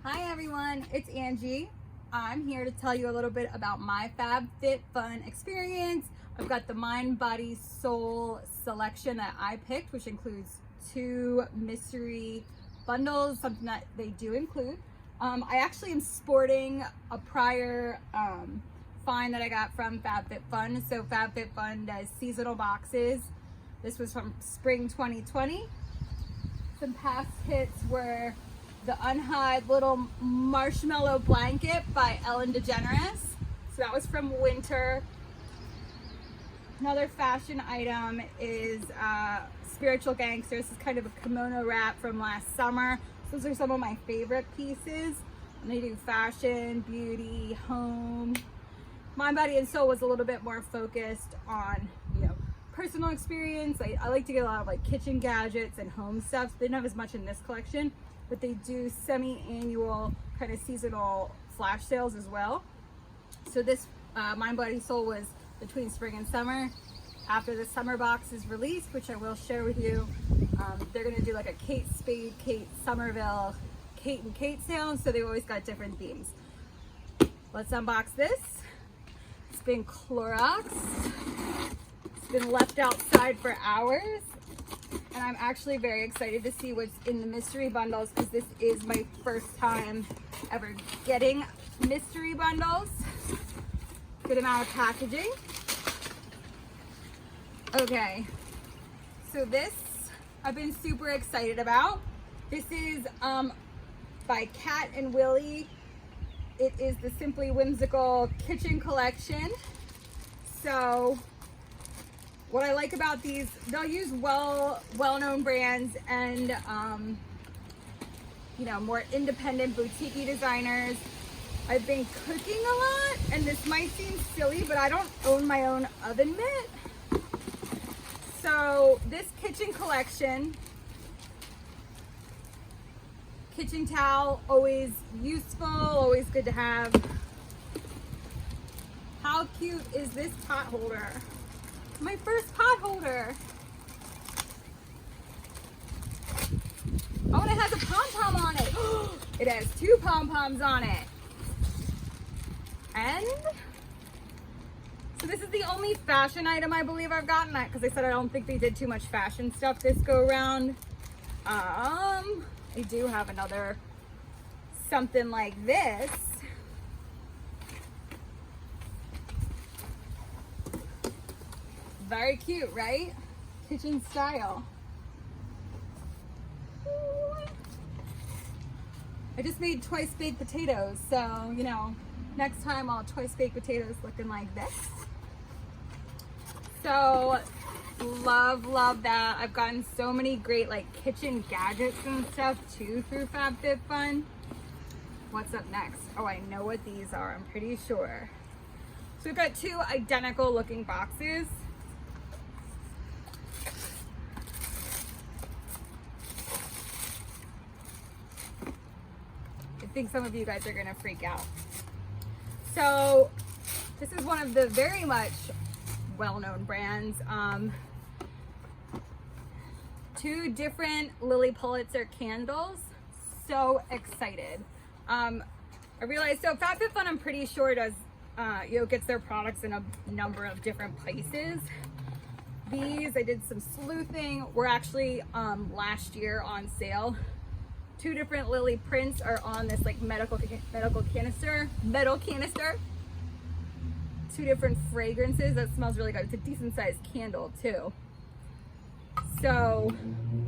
Hi everyone, it's Angie. I'm here to tell you a little bit about my FabFitFun experience. I've got the Mind, Body, Soul selection that I picked, which includes 2 mystery bundles, something that they do include. I actually am sporting a prior find that I got from FabFitFun. So FabFitFun does seasonal boxes. This was from spring 2020. Some past hits were the Unhide Little Marshmallow Blanket by Ellen DeGeneres. So that was from winter. Another fashion item is Spiritual Gangster. This is kind of a kimono wrap from last summer. Those are some of my favorite pieces. And they do fashion, beauty, home. Mind, Body, and Soul was a little bit more focused on, personal experience. I like to get a lot of like kitchen gadgets and home stuff. They don't have as much in this collection, but they do semi-annual kind of seasonal flash sales as well. So this Mind, Body, Soul was between spring and summer. After the summer box is released, which I will share with you, they're gonna do like a Kate Spade, Kate Somerville, Kate and Kate sale. So they've always got different themes. Let's unbox this. It's been Clorox. It's been left outside for hours. And I'm actually very excited to see what's in the mystery bundles because this is my first time ever getting mystery bundles. Good amount of packaging. Okay, so this I've been super excited about. This is by Kat and Willie. It is the Simply Whimsical Kitchen Collection. So what I like about these, they'll use well-known brands and more independent boutique designers. I've been cooking a lot, and this might seem silly, but I don't own my own oven mitt. So this kitchen collection, kitchen towel, always useful, always good to have. How cute is this pot holder? My first pot holder. Oh, and it has a pom-pom on it. It has 2 pom-poms on it. And so this is the only fashion item I believe I've gotten that because I said I don't think they did too much fashion stuff this go around. I do have another something like this. Very cute, right? Kitchen style. I just made twice baked potatoes, so next time I'll twice baked potatoes looking like this. So love that. I've gotten so many great like kitchen gadgets and stuff too through FabFitFun. What's up next? Oh, I know what these are, I'm pretty sure. So we've got 2 identical looking boxes. I think some of you guys are gonna freak out. So this is one of the very much well-known brands. 2 different Lily Pulitzer candles. So excited. I realized, so FabFitFun, I'm pretty sure does, gets their products in a number of different places. These, I did some sleuthing, were actually last year on sale. 2 different Lily prints are on this like metal canister. 2 different fragrances. That smells really good. It's a decent sized candle too. So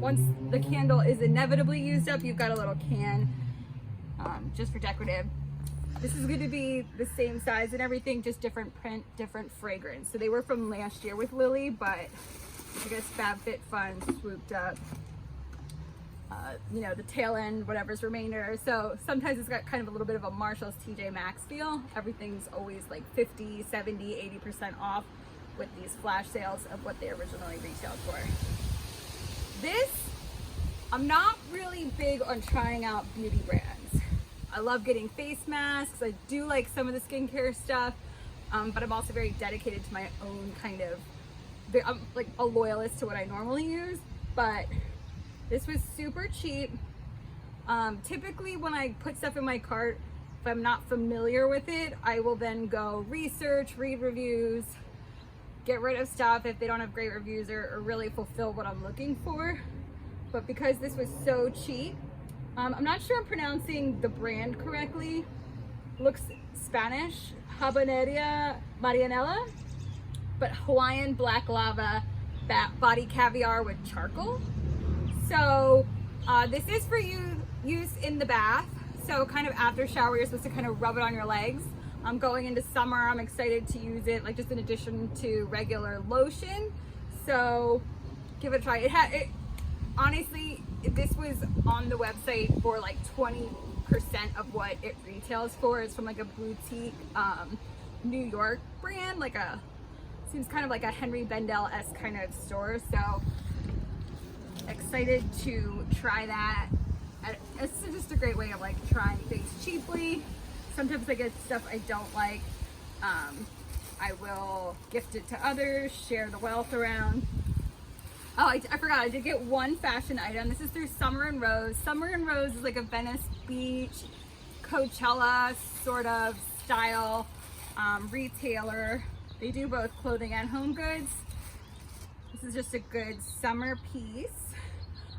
once the candle is inevitably used up, you've got a little can just for decorative. This is going to be the same size and everything, just different print, different fragrance. So they were from last year with Lily, but I guess FabFitFun swooped up the tail end, whatever's remainder. So sometimes it's got kind of a little bit of a Marshall's TJ Maxx feel. Everything's always like 50, 70, 80% off with these flash sales of what they originally retailed for. This, I'm not really big on trying out beauty brands. I love getting face masks. I do like some of the skincare stuff, but I'm also very dedicated to my own kind of, I'm like a loyalist to what I normally use, but this was super cheap. Typically when I put stuff in my cart, if I'm not familiar with it, I will then go research, read reviews, get rid of stuff if they don't have great reviews or really fulfill what I'm looking for. But because this was so cheap, I'm not sure I'm pronouncing the brand correctly. Looks Spanish, Habanera Marianela, but Hawaiian black lava body caviar with charcoal. So this is for use in the bath. So kind of after shower, you're supposed to kind of rub it on your legs. Going into summer, I'm excited to use it like just in addition to regular lotion. So give it a try. Honestly, this was on the website for like 20% of what it retails for. It's from like a boutique New York brand, seems kind of like a Henry Bendel-esque kind of store. So excited to try that. It's just a great way of like trying things cheaply. Sometimes I get stuff I don't like. I will gift it to others, share the wealth around. Oh, I forgot, I did get one fashion item. This is through Summer and Rose. Summer and Rose is like a Venice Beach, Coachella sort of style retailer. They do both clothing and home goods. This is just a good summer piece.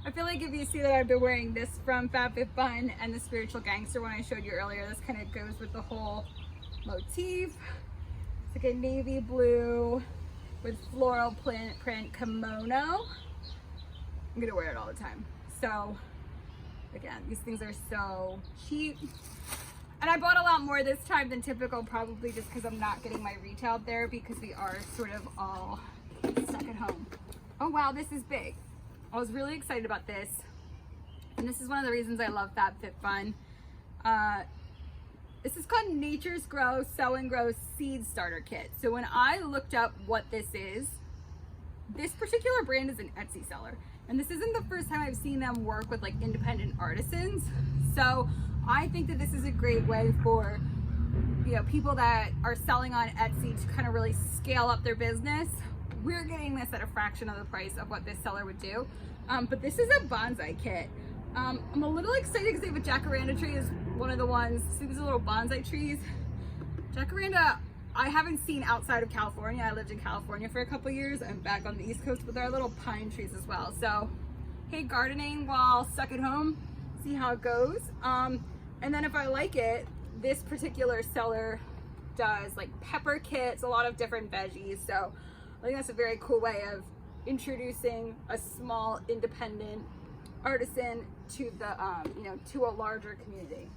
I feel like if you see that I've been wearing this from FabFitFun and the Spiritual Gangster one I showed you earlier, this kind of goes with the whole motif. It's like a navy blue with floral print kimono. I'm gonna wear it all the time. So again, these things are so cheap. And I bought a lot more this time than typical, probably just because I'm not getting my reach out there because we are sort of all stuck at home. Oh wow, this is big. I was really excited about this. And this is one of the reasons I love FabFitFun. This is called Nature's Grow Sow and Grow Seed Starter Kit. So when I looked up what this is, this particular brand is an Etsy seller. And this isn't the first time I've seen them work with like independent artisans. So I think that this is a great way for, you know, people that are selling on Etsy to kind of really scale up their business. We're getting this at a fraction of the price of what this seller would do. But this is a bonsai kit. I'm a little excited because they have a jacaranda tree is one of the ones. See these little bonsai trees? Jacaranda, I haven't seen outside of California. I lived in California for a couple years. I'm back on the East Coast with our little pine trees as well. So, hey, gardening while stuck at home, see how it goes. And then if I like it, this particular seller does like pepper kits, a lot of different veggies. So I think that's a very cool way of introducing a small independent artisan to the to a larger community.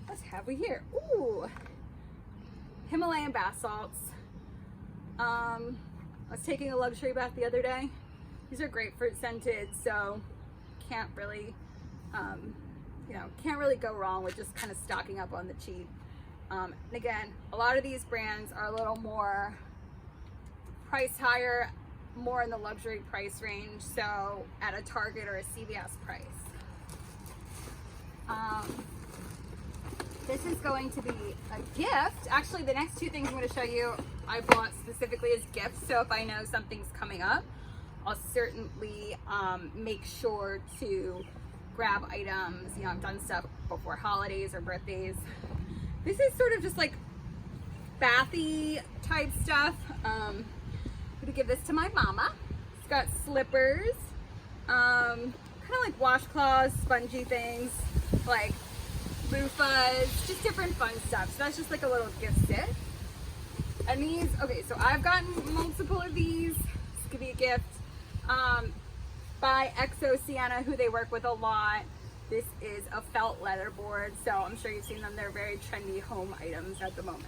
What have we here? Ooh, Himalayan bath salts. I was taking a luxury bath the other day. These are grapefruit scented, so can't really go wrong with just kind of stocking up on the cheap. And again, a lot of these brands are a little more priced higher, more in the luxury price range, so at a Target or a CVS price. This is going to be a gift. Actually, the next two things I'm going to show you, I bought specifically as gifts, so if I know something's coming up, I'll certainly make sure to grab items. You know, I've done stuff before holidays or birthdays. This is sort of just like bathy type stuff. I'm gonna give this to my mama. It's got slippers, kind of like washcloths, spongy things, like loofahs, just different fun stuff. So that's just like a little gift set. And these, okay, so I've gotten multiple of these. This could be a gift by Exo Sienna, who they work with a lot. This is a felt leather board, so I'm sure you've seen them. They're very trendy home items at the moment.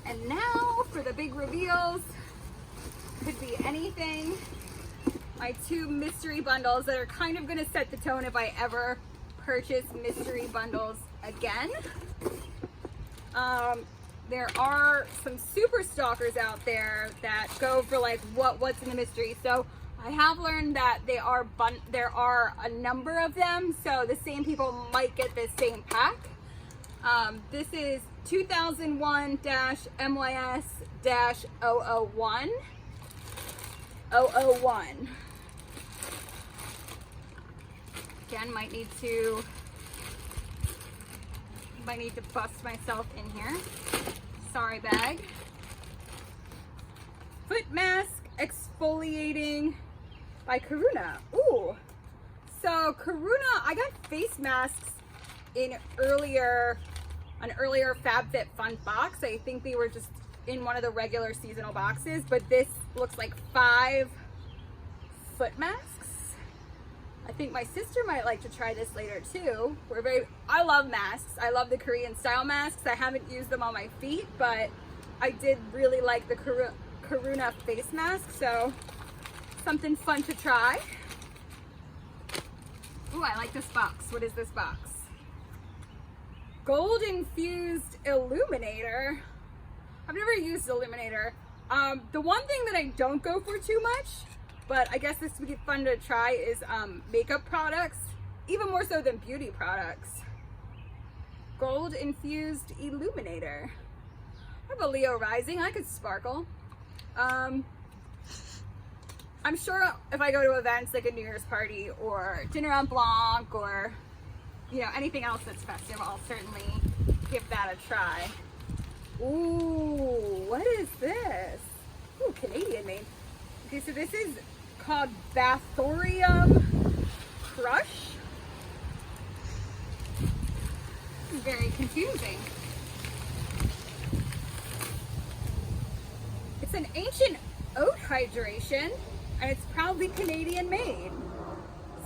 And now for the big reveals. Could be anything. My two mystery bundles that are kind of gonna set the tone if I ever purchase mystery bundles again. There are some super stalkers out there that go for like what's in the mystery. So I have learned that there are a number of them, so the same people might get the same pack. This is 2001-MYS-001. 001. Again, might need to bust myself in here. Sorry, bag. Foot mask exfoliating by Karuna. Ooh. So Karuna, I got face masks in an earlier FabFitFun box. I think they were just in one of the regular seasonal boxes, but this looks like 5 foot masks. I think my sister might like to try this later too. I love masks. I love the Korean style masks. I haven't used them on my feet, but I did really like the Karuna face mask, so something fun to try. Ooh, I like this box. What is this box? Gold infused illuminator. I've never used illuminator. The one thing that I don't go for too much, but I guess this would be fun to try, is makeup products, even more so than beauty products. Gold infused illuminator. I have a Leo rising. I could sparkle. I'm sure if I go to events like a New Year's party or dinner en blanc or, you know, anything else that's festive, I'll certainly give that a try. Ooh, what is this? Ooh, Canadian made. Okay, so this is called Bathorium Crush. Very confusing. It's an ancient oat hydration, and it's proudly Canadian made.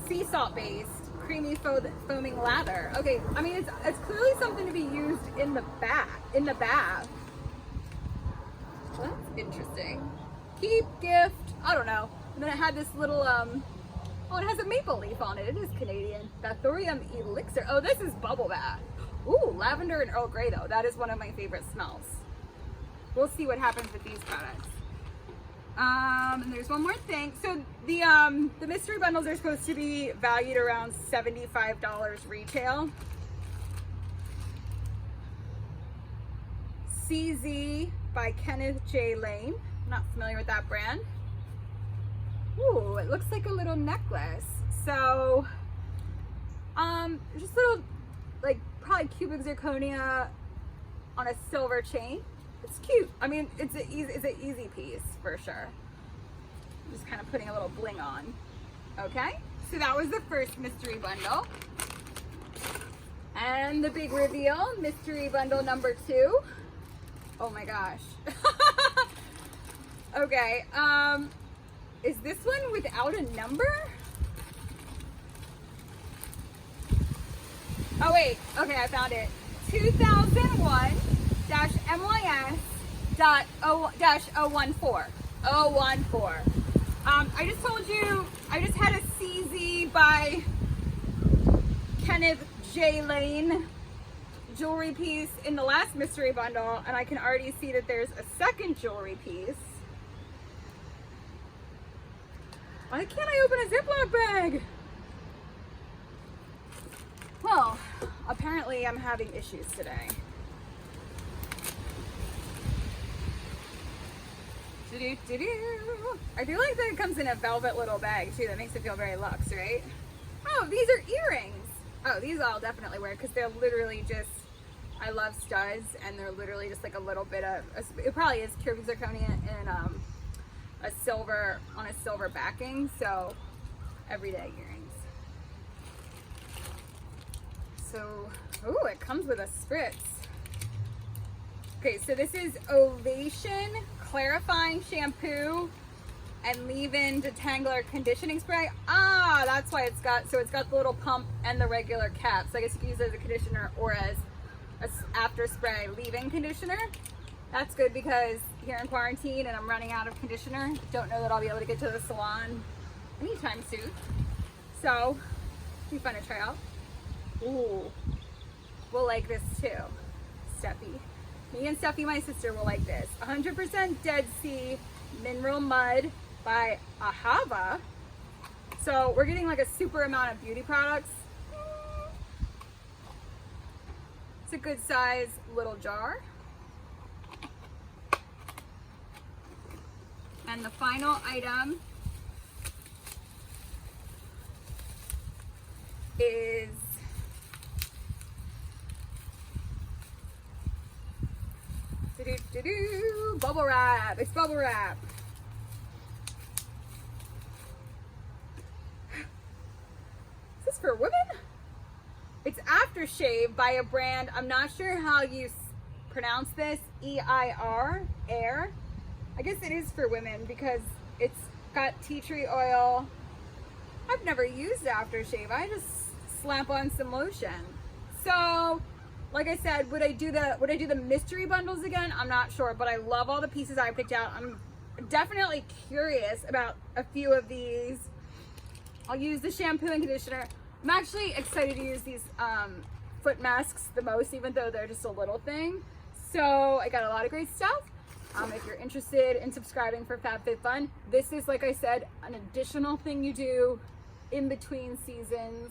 Sea salt based, creamy foaming lather. Okay, I mean it's clearly something to be used in the bath. Well, that's interesting. Keep, gift, I don't know. And then it had this little oh, it has a maple leaf on it. It is Canadian. Bathorium elixir. Oh, this is bubble bath. Ooh, lavender and Earl Grey though. That is one of my favorite smells. We'll see what happens with these products. And there's one more thing. So the mystery bundles are supposed to be valued around $75 retail. CZ by Kenneth J. Lane. I'm not familiar with that brand. Ooh, it looks like a little necklace. So, just little, like, probably cubic zirconia on a silver chain. It's cute. I mean, it's an easy piece for sure. Just kind of putting a little bling on. Okay, so that was the first mystery bundle. And the big reveal, mystery bundle number 2. Oh my gosh. Okay, is this one without a number? Oh wait, okay, I found it. 2001-MYS.014. 014. I just told you, I just had a CZ by Kenneth J. Lane jewelry piece in the last mystery bundle, and I can already see that there's a second jewelry piece. Why can't I open a Ziploc bag? Well, apparently I'm having issues today. I do like that it comes in a velvet little bag too. That makes it feel very luxe, right? Oh, these are earrings. Oh, these I'll definitely wear because they're literally just, I love studs, and they're literally just like a little bit of, it probably is cubic zirconia and a silver, on a silver backing, so everyday earrings. So, ooh, it comes with a spritz. Okay, so this is Ovation Clarifying Shampoo and Leave-In Detangler Conditioning Spray. Ah, that's why it's got, so it's got the little pump and the regular cap. So I guess you can use it as a conditioner or as after spray leave-in conditioner. That's good because here in quarantine and I'm running out of conditioner. Don't know that I'll be able to get to the salon anytime soon. So, it'll be fun to try out. Ooh, we'll like this too, Steffi. Me and Steffi, my sister, will like this. 100% Dead Sea Mineral Mud by Ahava. So we're getting like a super amount of beauty products. It's a good size little jar. And the final item is bubble wrap. It's bubble wrap. Is this for women? It's aftershave by a brand. I'm not sure how you pronounce this. EIR, air. I guess it is for women because it's got tea tree oil. I've never used aftershave. I just slap on some lotion. So, like I said, would I do the mystery bundles again? I'm not sure, but I love all the pieces I picked out. I'm definitely curious about a few of these. I'll use the shampoo and conditioner. I'm actually excited to use these foot masks the most, even though they're just a little thing. So I got a lot of great stuff. If you're interested in subscribing for FabFitFun, this is, like I said, an additional thing you do in between seasons.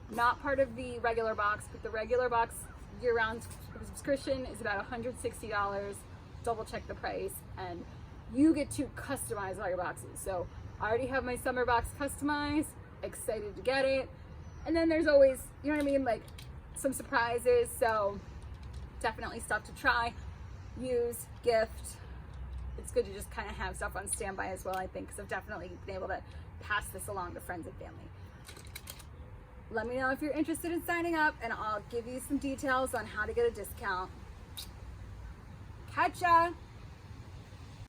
Not part of the regular box, but the regular box year-round subscription is about $160. Double check the price, and you get to customize all your boxes. So I already have my summer box customized, excited to get it. And then there's always, you know what I mean, like some surprises. So definitely stuff to try, use, gift. It's good to just kind of have stuff on standby as well, I think, because I've definitely been able to pass this along to friends and family. Let me know if you're interested in signing up, and I'll give you some details on how to get a discount. Catch ya!